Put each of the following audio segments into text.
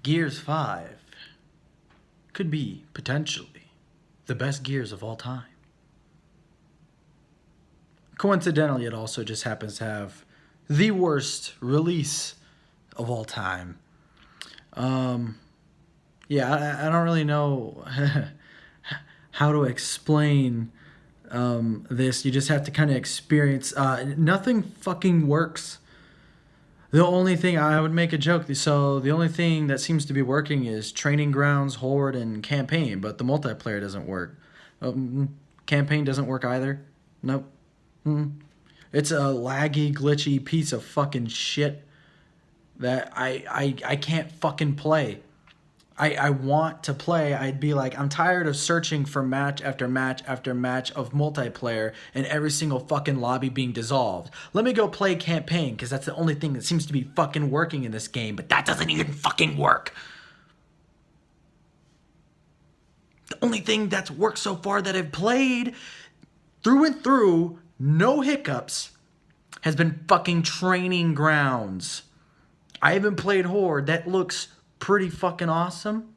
Gears 5 could be, potentially, the best Gears of all time. Coincidentally, it also just happens to have the worst release of all time. Yeah, I don't really know how to explain this. You just have to kind of experience. Nothing fucking works. The only thing I would make a joke. So the only thing that seems to be working is Training Grounds, Horde, and Campaign, but the multiplayer doesn't work. Campaign doesn't work either. Nope. It's a laggy, glitchy piece of fucking shit that I can't fucking play. I want to play. I'd be like, I'm tired of searching for match after match after match of multiplayer and every single fucking lobby being dissolved. Let me go play campaign, because that's the only thing that seems to be fucking working in this game, but that doesn't even fucking work. The only thing that's worked so far that I've played through and through, no hiccups, has been fucking Training Grounds. I haven't played Horde. That looks pretty fucking awesome,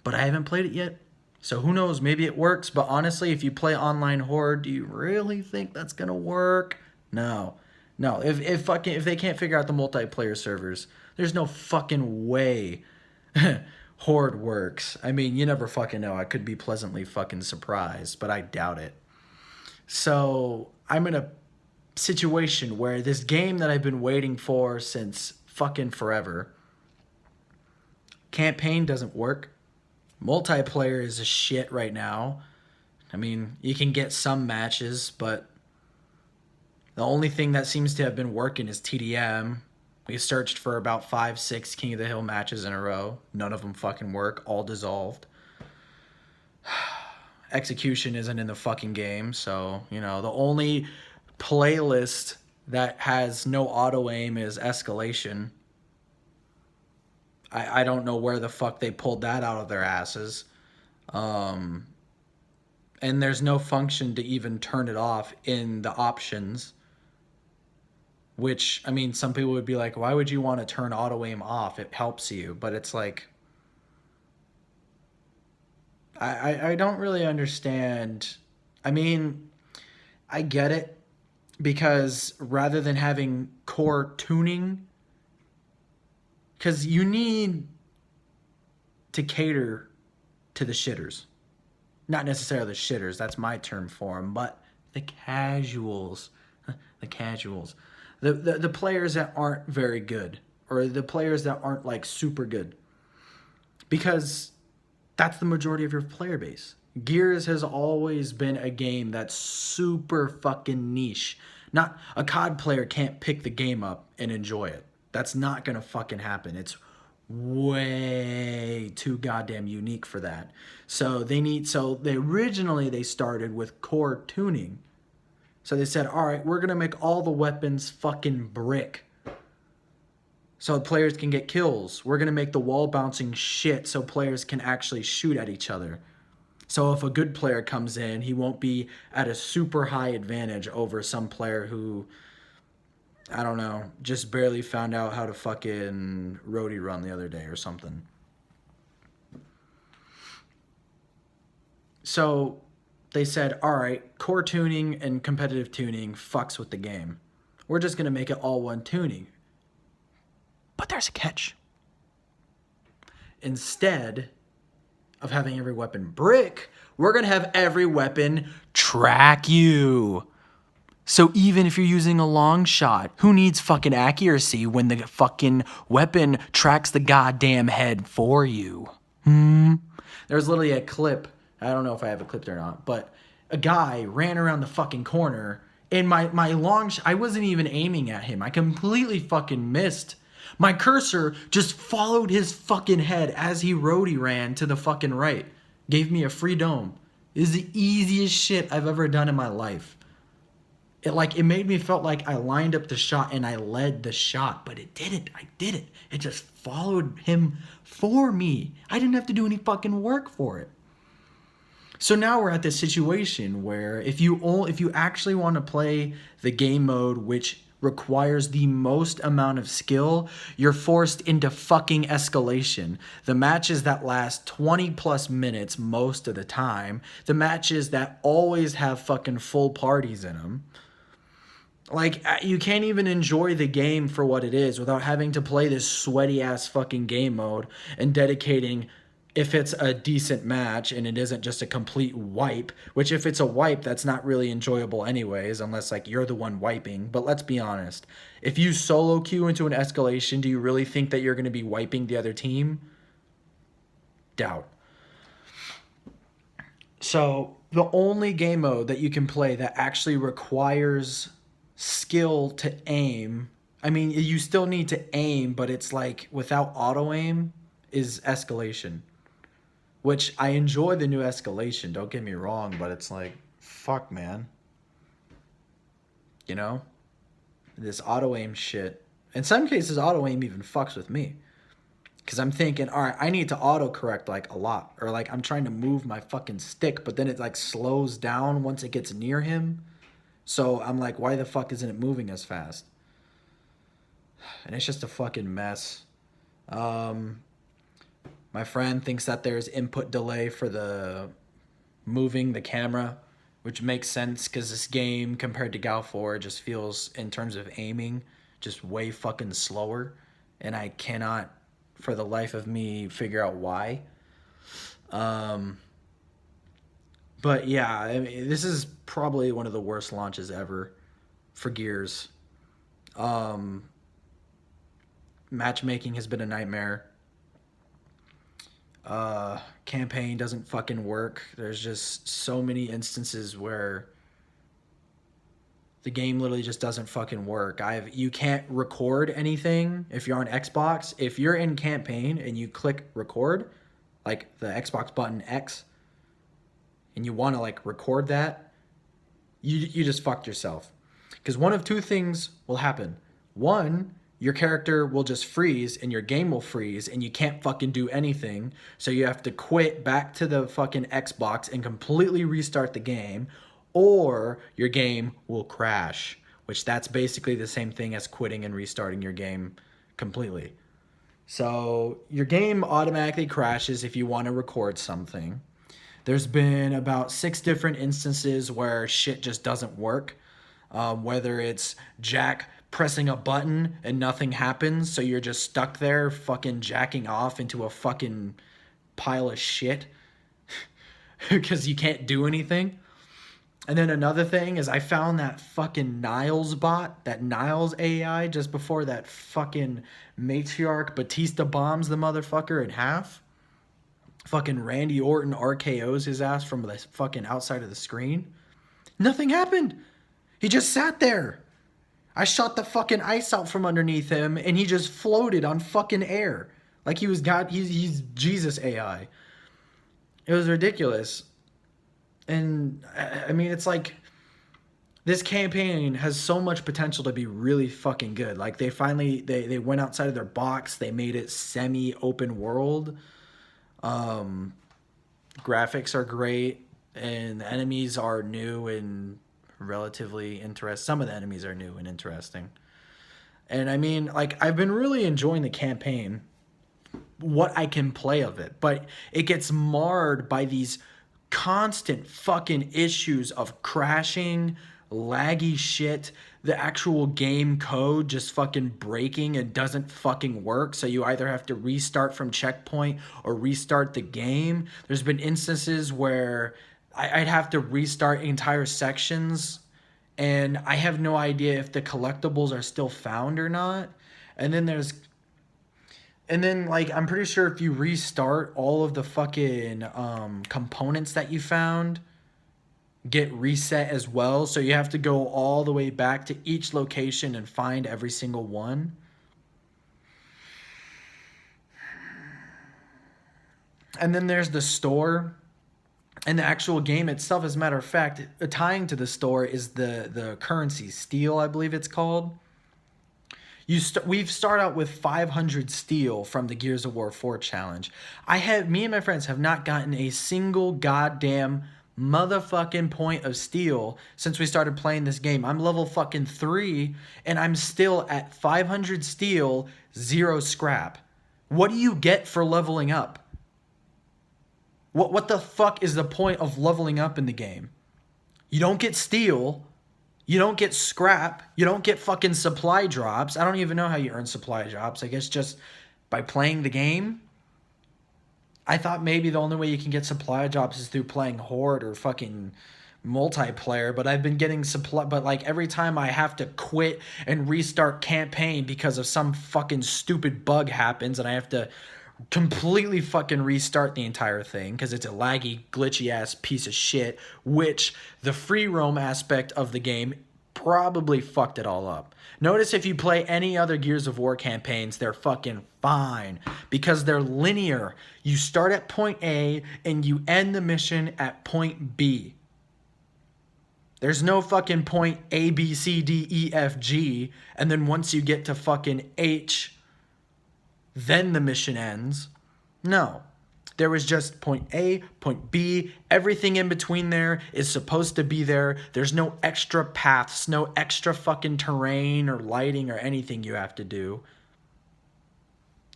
but I haven't played it yet, so who knows, maybe it works. But honestly, if you play online Horde, do you really think that's gonna work? No. If they can't figure out the multiplayer servers, there's no fucking way Horde works. I mean, you never fucking know. I could be pleasantly fucking surprised, but I doubt it. So I'm in a situation where this game that I've been waiting for since fucking forever, campaign doesn't work. Multiplayer is a shit right now. I mean, you can get some matches, but the only thing that seems to have been working is TDM. We searched for about 5-6 King of the Hill matches in a row. None of them fucking work. All dissolved. Execution isn't in the fucking game, so, you know, the only playlist that has no auto aim is Escalation. I don't know where the fuck they pulled that out of their asses. And there's no function to even turn it off in the options. Which, I mean, some people would be like, why would you want to turn auto aim off? It helps you. But it's like, I don't really understand. I mean, I get it, because rather than having core tuning, because you need to cater to the shitters. Not necessarily the shitters, that's my term for them, but the casuals. The casuals. The players that aren't very good, or the players that aren't like super good. Because that's the majority of your player base. Gears has always been a game that's super fucking niche. Not a COD player can't pick the game up and enjoy it. That's not gonna fucking happen. It's way too goddamn unique for that. So they originally started with core tuning. So they said, all right, we're gonna make all the weapons fucking brick, so players can get kills. We're gonna make the wall bouncing shit so players can actually shoot at each other. So if a good player comes in, he won't be at a super high advantage over some player who, I don't know, just barely found out how to fucking roadie run the other day or something. So they said, all right, core tuning and competitive tuning fucks with the game. We're just going to make it all one tuning. But there's a catch. Instead of having every weapon brick, we're going to have every weapon track you. So even if you're using a long shot, who needs fucking accuracy when the fucking weapon tracks the goddamn head for you? There's literally a clip. I don't know if I have a clip there or not, but a guy ran around the fucking corner, and my long shot, I wasn't even aiming at him. I completely fucking missed. My cursor just followed his fucking head as he roadie ran to the fucking right. Gave me a free dome. It is the easiest shit I've ever done in my life. It made me felt like I lined up the shot and I led the shot, but it didn't. I did it. It just followed him for me. I didn't have to do any fucking work for it. So now we're at this situation where if you actually want to play the game mode which requires the most amount of skill, you're forced into fucking escalation. The matches that last 20 plus minutes most of the time, the matches that always have fucking full parties in them. Like, you can't even enjoy the game for what it is without having to play this sweaty ass fucking game mode and dedicating, if it's a decent match and it isn't just a complete wipe, which if it's a wipe, that's not really enjoyable anyways, unless like you're the one wiping. But let's be honest, if you solo queue into an escalation, do you really think that you're going to be wiping the other team? Doubt. So the only game mode that you can play that actually requires skill to aim, I mean, you still need to aim, but it's like without auto aim, is escalation. Which I enjoy the new escalation, don't get me wrong, but it's like, fuck, man. You know? This auto aim shit. In some cases, auto aim even fucks with me. Because I'm thinking, all right, I need to auto correct like a lot. Or like I'm trying to move my fucking stick, but then it like slows down once it gets near him. So I'm like, why the fuck isn't it moving as fast? And it's just a fucking mess. My friend thinks that there's input delay for the moving the camera, which makes sense because this game compared to Gal 4 just feels, in terms of aiming, just way fucking slower. And I cannot, for the life of me, figure out why. But yeah, I mean, this is probably one of the worst launches ever for Gears. Matchmaking has been a nightmare. Campaign doesn't fucking work. There's just so many instances where the game literally just doesn't fucking work. You can't record anything if you're on Xbox. If you're in campaign and you click record, like the Xbox button X, and you want to like record that, you just fucked yourself. Because one of two things will happen. One, your character will just freeze and your game will freeze and you can't fucking do anything. So you have to quit back to the fucking Xbox and completely restart the game, or your game will crash, which that's basically the same thing as quitting and restarting your game completely. So your game automatically crashes if you want to record something. There's been about 6 different instances where shit just doesn't work. Whether it's Jack pressing a button and nothing happens, so you're just stuck there fucking jacking off into a fucking pile of shit because you can't do anything. And then another thing is I found that fucking Niles bot, that Niles AI, just before that fucking matriarch Batista bombs the motherfucker in half. Fucking Randy Orton RKO's his ass from the fucking outside of the screen. Nothing happened. He just sat there. I shot the fucking ice out from underneath him and he just floated on fucking air. Like he was God, he's Jesus AI. It was ridiculous. And I mean, it's like this campaign has so much potential to be really fucking good. Like they finally, they went outside of their box. They made it semi-open world. Graphics are great and the enemies are new and relatively interesting. Some of the enemies are new and interesting. And I mean, like, I've been really enjoying the campaign, what I can play of it, but it gets marred by these constant fucking issues of crashing, laggy shit, the actual game code just fucking breaking and doesn't fucking work. So you either have to restart from checkpoint or restart the game. There's been instances where I'd have to restart entire sections and I have no idea if the collectibles are still found or not. And then like I'm pretty sure if you restart, all of the fucking components that you found get reset as well. So you have to go all the way back to each location and find every single one. And then there's the store. And the actual game itself, as a matter of fact, tying to the store is the currency, steel, I believe it's called. We've started out with 500 steel from the Gears of War 4 challenge. Me and my friends have not gotten a single goddamn motherfucking point of steel since we started playing this game. I'm level fucking 3 and I'm still at 500 steel, 0 scrap. What do you get for leveling up? What the fuck is the point of leveling up in the game? You don't get steel, you don't get scrap, you don't get fucking supply drops. I don't even know how you earn supply drops. I guess just by playing the game. I thought maybe the only way you can get supply drops is through playing Horde or fucking multiplayer, but I've been getting supply, but like every time I have to quit and restart campaign because of some fucking stupid bug happens and I have to completely fucking restart the entire thing because it's a laggy, glitchy ass piece of shit, which the free roam aspect of the game probably fucked it all up. Notice if you play any other Gears of War campaigns, they're fucking fine because they're linear. You start at point A and you end the mission at point B. There's no fucking point A, B, C, D, E, F, G, and then once you get to fucking H, then the mission ends. No. There was just point A, point B. Everything in between there is supposed to be there. There's no extra paths, no extra fucking terrain or lighting or anything you have to do.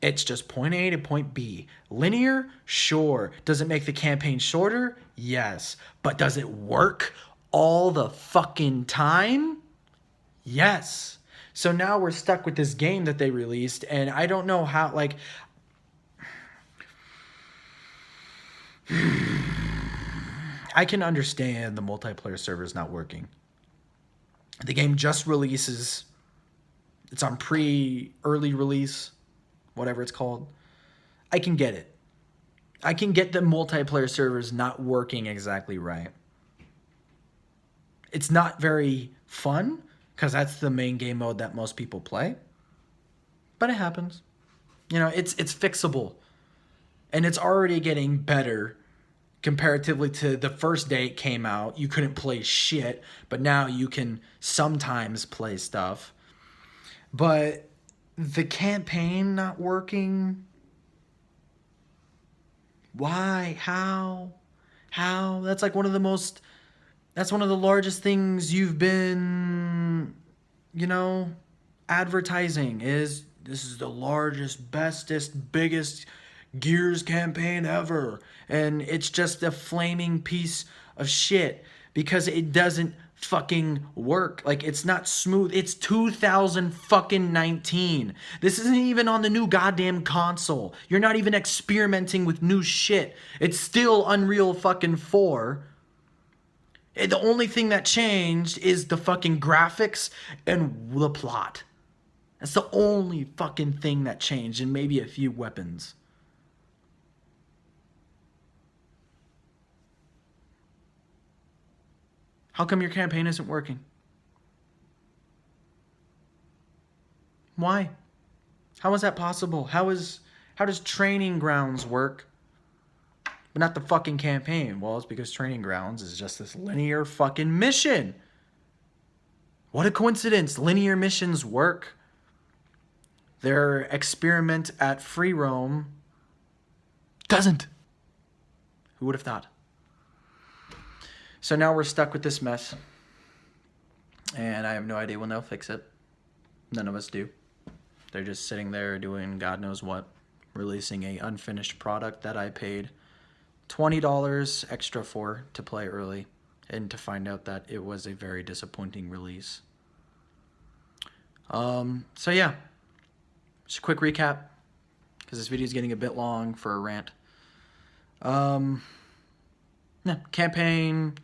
It's just point A to point B. Linear? Sure. Does it make the campaign shorter? Yes. But does it work all the fucking time? Yes. So now we're stuck with this game that they released, and I don't know how, like... I can understand the multiplayer servers not working. The game just releases. It's on early release, whatever it's called. I can get it. I can get the multiplayer servers not working exactly right. It's not very fun, because that's the main game mode that most people play. But it happens. You know, it's fixable. And it's already getting better comparatively to the first day it came out. You couldn't play shit, but now you can sometimes play stuff. But the campaign not working? Why? How? That's like one of the largest things you've been, advertising is this is the largest, bestest, biggest Gears campaign ever, and it's just a flaming piece of shit because it doesn't fucking work. Like, it's not smooth. It's 2019. This isn't even on the new goddamn console. You're not even experimenting with new shit. It's still Unreal fucking 4. The only thing that changed is the fucking graphics and the plot. That's the only fucking thing that changed, and maybe a few weapons. How come your campaign isn't working? Why? How is that possible? How does Training Grounds work, but not the fucking campaign? Well, it's because Training Grounds is just this linear fucking mission. What a coincidence. Linear missions work. Their experiment at free roam doesn't. Who would have thought? So now we're stuck with this mess. And I have no idea when they'll fix it. None of us do. They're just sitting there doing God knows what. Releasing a unfinished product that I paid $20 extra for to play early. And to find out that it was a very disappointing release. So yeah. Just a quick recap. Because this video is getting a bit long for a rant. Campaign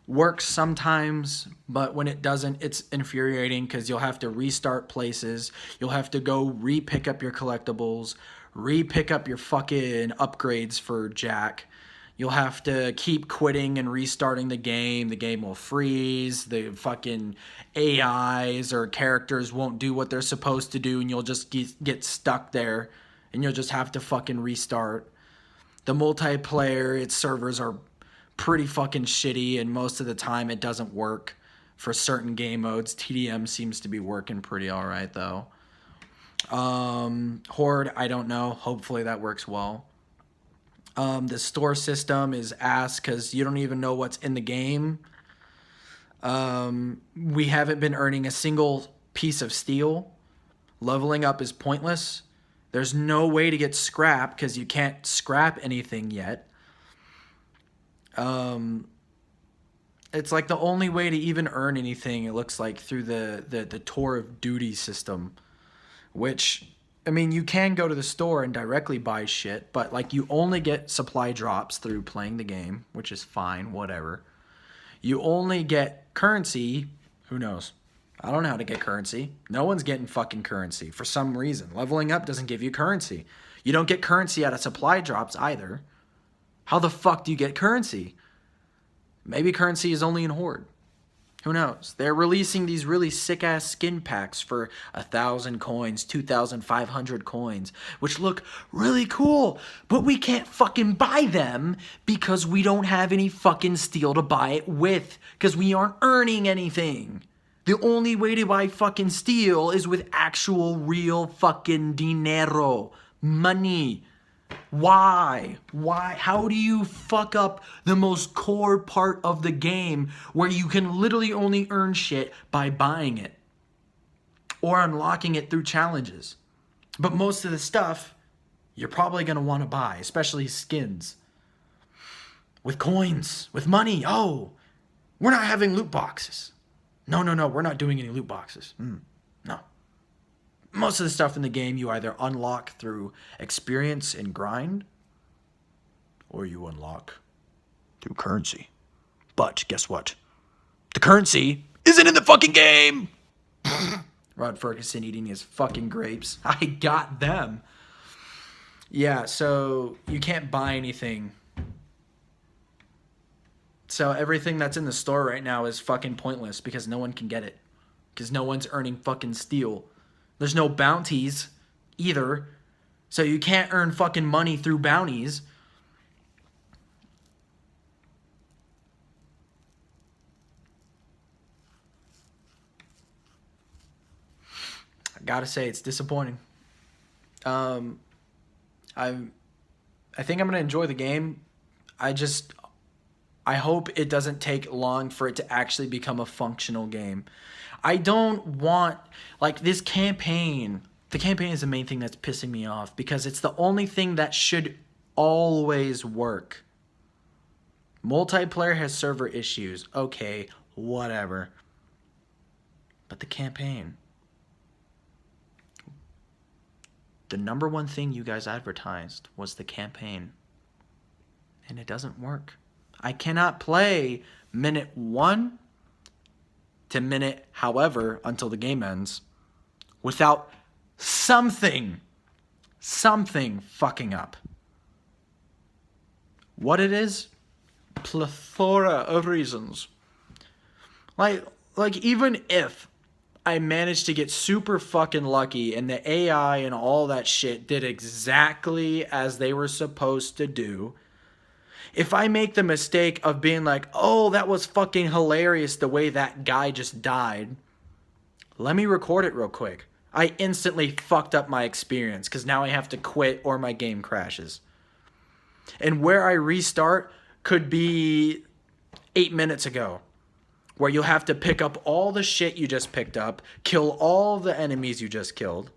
works sometimes, but when it doesn't, it's infuriating because you'll have to restart places. You'll have to go re-pick up your collectibles, re-pick up your fucking upgrades for Jack. You'll have to keep quitting and restarting the game. The game will freeze. The fucking AIs or characters won't do what they're supposed to do, and you'll just get stuck there, and you'll just have to fucking restart. The multiplayer, its servers are pretty fucking shitty, and most of the time it doesn't work for certain game modes. TDM seems to be working pretty alright though. Horde, I don't know. Hopefully that works well. The store system is ass because you don't even know what's in the game. We haven't been earning a single piece of steel. Leveling up is pointless. There's no way to get scrap because you can't scrap anything yet. It's like the only way to even earn anything, it looks like, through the Tour of Duty system. Which, I mean, you can go to the store and directly buy shit, but like you only get supply drops through playing the game, which is fine, whatever. You only get currency, who knows? I don't know how to get currency. No one's getting fucking currency for some reason. Leveling up doesn't give you currency. You don't get currency out of supply drops either. How the fuck do you get currency? Maybe currency is only in Horde. Who knows? They're releasing these really sick-ass skin packs for 1,000 coins, 2,500 coins, which look really cool, but we can't fucking buy them because we don't have any fucking steel to buy it with, because we aren't earning anything. The only way to buy fucking steel is with actual real fucking dinero, money. Why? How do you fuck up the most core part of the game where you can literally only earn shit by buying it or unlocking it through challenges? But most of the stuff you're probably going to want to buy, especially skins. With coins, with money. Oh, we're not having loot boxes. No, we're not doing any loot boxes. No. Most of the stuff in the game you either unlock through experience and grind, or you unlock through currency. But guess what? The currency isn't in the fucking game! Rod Ferguson eating his fucking grapes. I got them. Yeah, so you can't buy anything. So everything that's in the store right now is fucking pointless because no one can get it. Because no one's earning fucking steel. There's no bounties either. So you can't earn fucking money through bounties. I gotta say, it's disappointing. I think I'm gonna enjoy the game. I hope it doesn't take long for it to actually become a functional game. I don't want, like, this campaign. The campaign is the main thing that's pissing me off because it's the only thing that should always work. Multiplayer has server issues. Okay, whatever. But the campaign. The number one thing you guys advertised was the campaign. And it doesn't work. I cannot play minute 1 to minute however until the game ends without something fucking up. What it is? Plethora of reasons. Like even if I managed to get super fucking lucky and the AI and all that shit did exactly as they were supposed to do, if I make the mistake of being like, oh, that was fucking hilarious the way that guy just died, let me record it real quick. I instantly fucked up my experience because now I have to quit or my game crashes. And where I restart could be 8 minutes ago, where you'll have to pick up all the shit you just picked up, kill all the enemies you just killed.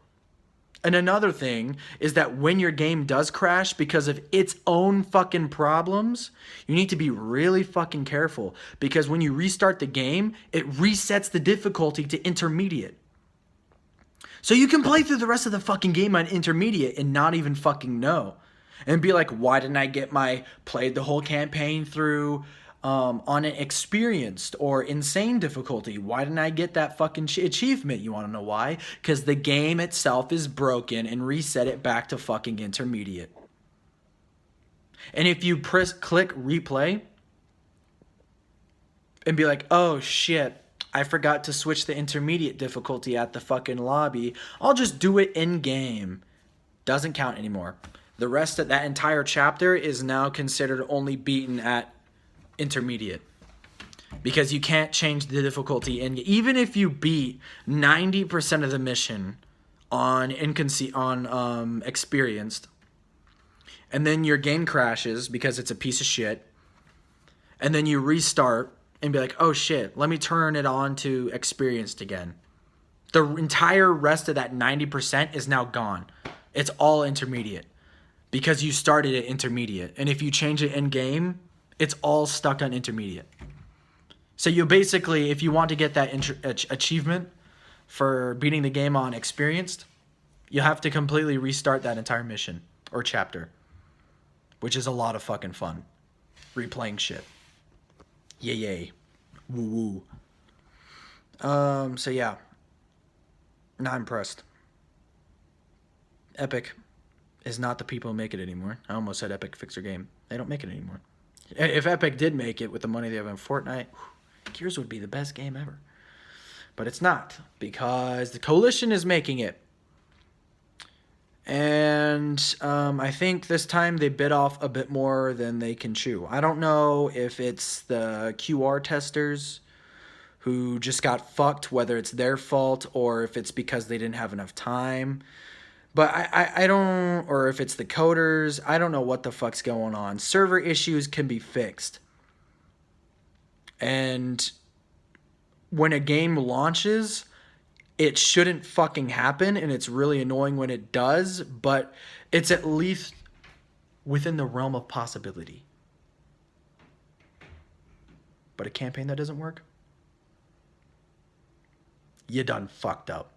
And another thing is that when your game does crash because of its own fucking problems, you need to be really fucking careful because when you restart the game, it resets the difficulty to intermediate. So you can play through the rest of the fucking game on intermediate and not even fucking know. And be like, why didn't I get played the whole campaign through on an experienced or insane difficulty? Why didn't I get that fucking achievement? You want to know why? Because the game itself is broken and reset it back to fucking intermediate. And if you click replay and be like, oh shit, I forgot to switch the intermediate difficulty at the fucking lobby, I'll just do it in game. Doesn't count anymore. The rest of that entire chapter is now considered only beaten at intermediate because you can't change the difficulty. And even if you beat 90% of the mission on experienced, and then your game crashes because it's a piece of shit, and then you restart and be like, oh shit, let me turn it on to experienced again. The entire rest of that 90% is now gone. It's all intermediate because you started at intermediate. And if you change it in game, it's all stuck on intermediate. So you basically, if you want to get that achievement for beating the game on experienced, you have to completely restart that entire mission or chapter, which is a lot of fucking fun. Replaying shit. Yay, yay. Woo woo. So yeah. Not impressed. Epic is not the people who make it anymore. I almost said Epic fix their game. They don't make it anymore. If Epic did make it with the money they have in Fortnite, Gears would be the best game ever. But it's not, because the Coalition is making it. And I think this time they bit off a bit more than they can chew. I don't know if it's the QR testers who just got fucked, whether it's their fault or if it's because they didn't have enough time. But I don't, or if it's the coders, I don't know what the fuck's going on. Server issues can be fixed. And when a game launches, it shouldn't fucking happen, and it's really annoying when it does, but it's at least within the realm of possibility. But a campaign that doesn't work, you done fucked up.